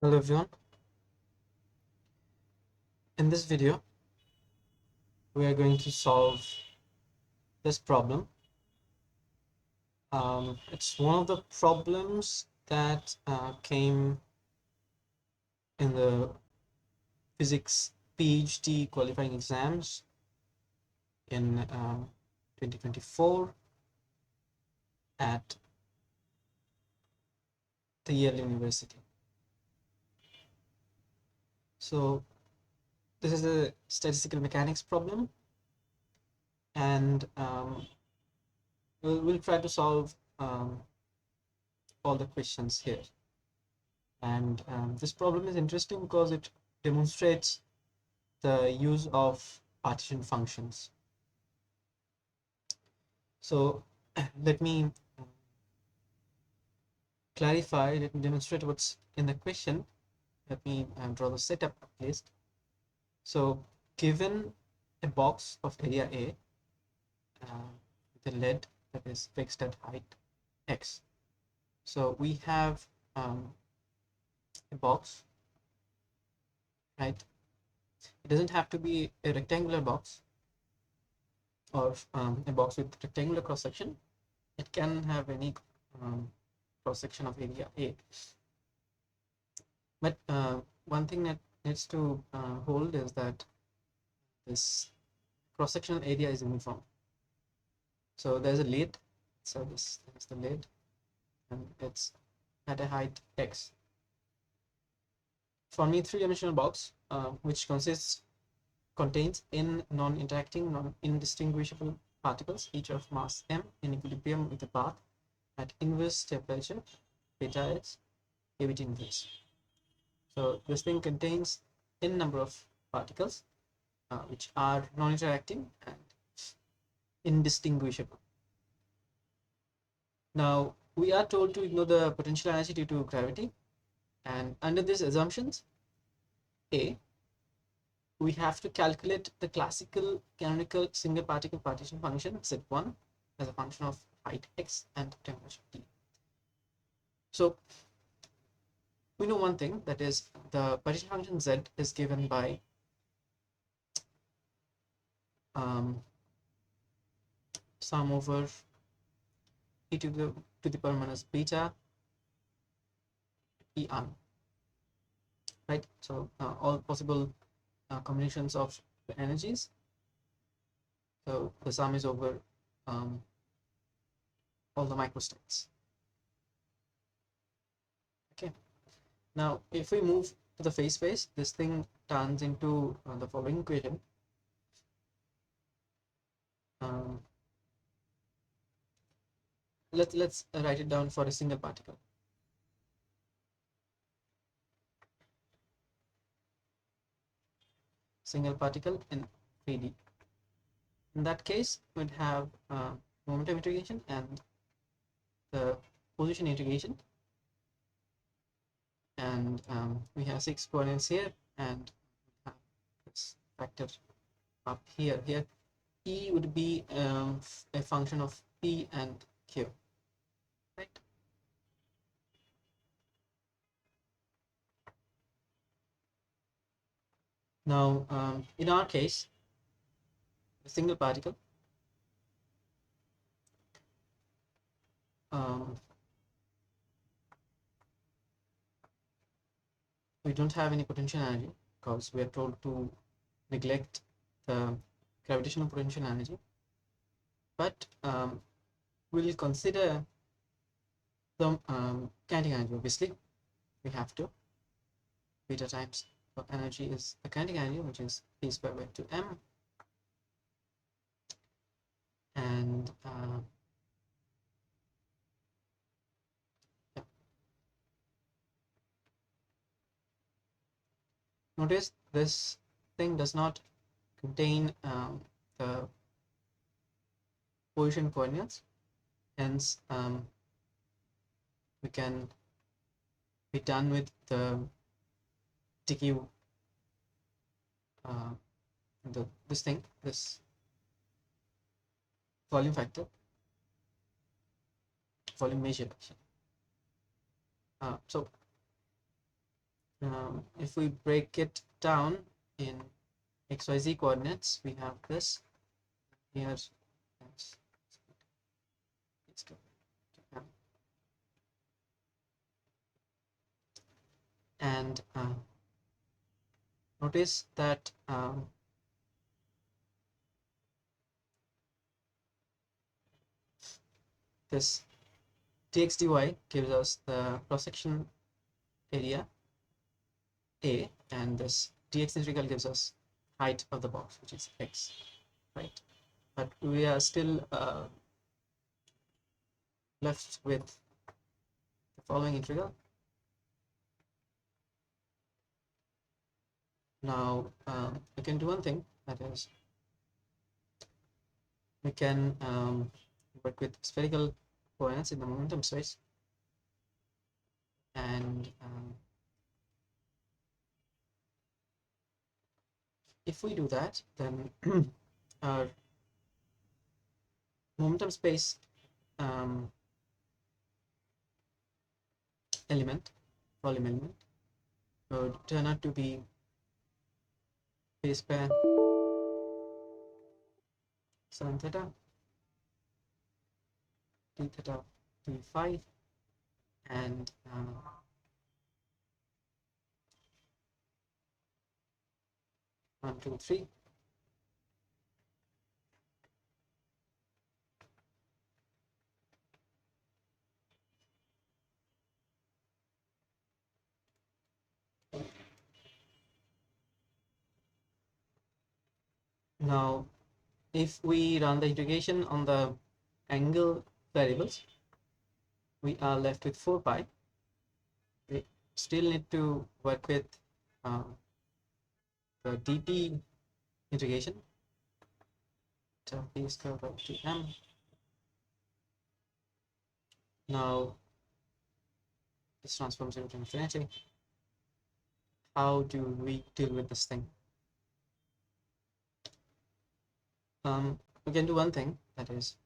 Hello everyone. In this video, we are going to solve this problem. It's one of the problems that came in the physics PhD qualifying exams in 2024 at the Yale University. So this is a statistical mechanics problem, and we'll try to solve all the questions here. And this problem is interesting because it demonstrates the use of partition functions. So let me let me demonstrate what's in the question. Let me draw the setup at least. So given a box of area A, the lead that is fixed at height x. So we have a box, right? It doesn't have to be a rectangular box or a box with rectangular cross section. It can have any cross section of area A. But one thing that needs to hold is that this cross sectional area is uniform. So there's a lid. So this is the lid, and it's at a height x. For me, three-dimensional box, which contains n non-interacting, non-indistinguishable particles, each of mass m, in equilibrium with the path at inverse temperature, beta x, ABT inverse. So this thing contains n number of particles which are non-interacting and indistinguishable. Now we are told to ignore the potential energy due to gravity, and under these assumptions, we have to calculate the classical canonical single particle partition function Z1 as a function of height x and temperature T. So we know one thing, that is the partition function Z is given by sum over e to the power minus beta ei, right? So all possible combinations of the energies. So the sum is over all the microstates. Okay. Now, if we move to the phase space, this thing turns into the following equation. Let's write it down for a single particle. Single particle in 3D. In that case, we'd have momentum integration and the position integration, and we have 6 coordinates here, and we have this factor up here. Here, E would be a function of P and Q, right? Now, in our case, a single particle, we don't have any potential energy because we are told to neglect the gravitational potential energy, but we'll consider the kinetic energy. Obviously, we have to. Beta times energy is the kinetic energy, which is p square by 2m, and yeah. Notice this thing does not contain the position coordinates, hence we can be done with the decay this volume factor, volume measure. So If we break it down in XYZ coordinates, we have this here. Let's go to M. And notice that this dx dy gives us the cross-section area A, and this dx integral gives us height of the box, which is x, right? But we are still left with the following integral. Now we can do one thing, that is we can work with spherical coordinates in the momentum space, and if we do that, then our momentum space element, volume element, would turn out to be p square sin theta d theta d phi, and 1, 2, 3. Now, if we run the integration on the angle variables, we are left with 4 pi. We still need to work with the dp integration, so p square by 2m. Now, this transforms 0 to infinity. How do we deal with this thing? We can do one thing, that is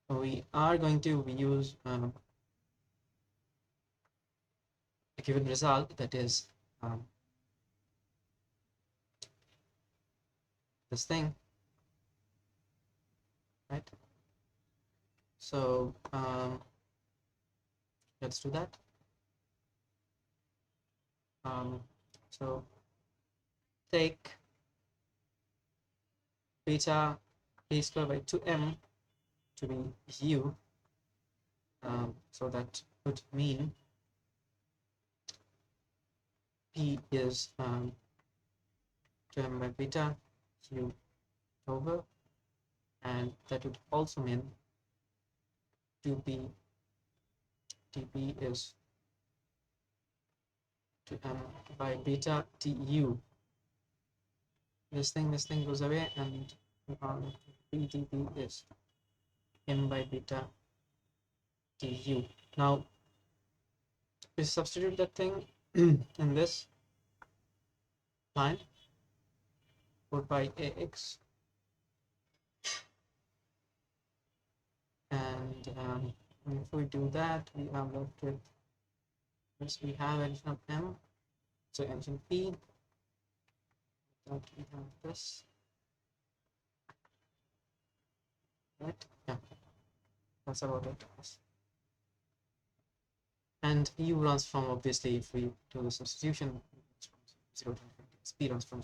we are going to use a given result, that is this thing, right? So let's do that. So take beta p square by 2m to be u, so that would mean p is 2m by beta u over, and that would also mean 2p dp is 2m by beta du. This thing goes away, and p dp is m by beta du. Now we substitute that thing in this line, 4 pi ax, and if we do that, we are left with this. We have addition of m, so addition p, that we have this, right? Yeah, that's about it. And u runs from, obviously, if we do the substitution, 0 to infinity. P runs from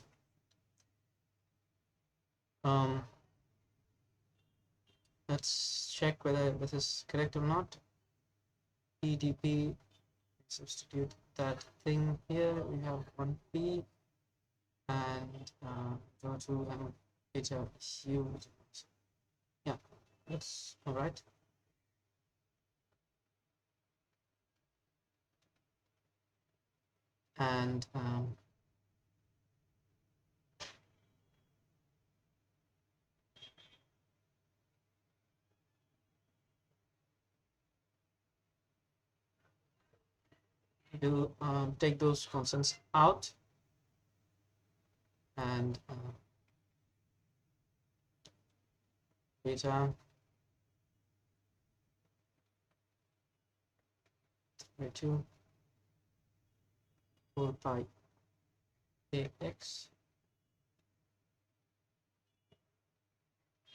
let's check whether this is correct or not. PDP, substitute that thing here, we have 1p, and go to beta u. Yeah, that's all right. And we'll take those constants out, and beta by 2 4 pi ax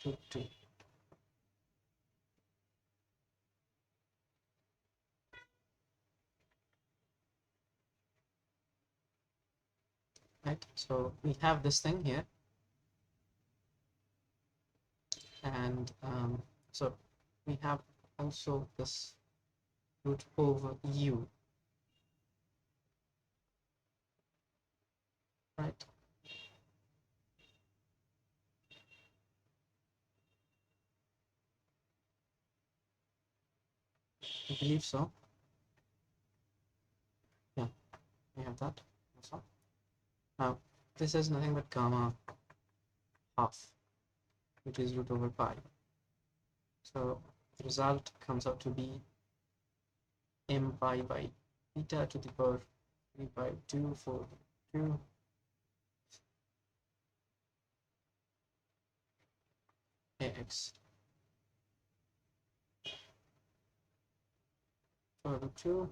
to 2. Right, so we have this thing here, and so we have also this root over u, right? I believe so. Yeah, we have that also. Now this is nothing but gamma half, which is root over pi. So the result comes out to be m pi by beta to the power 3 by 2 for 2 ax for 2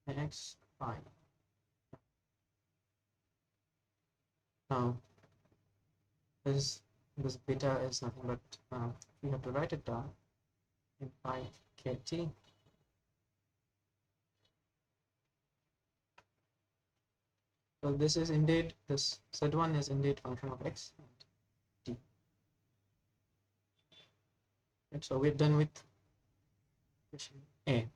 ax pi. Now this beta is nothing but we have to write it down in pi kt. So this is indeed, this z1 is indeed function of x and t. And so we're done with question A.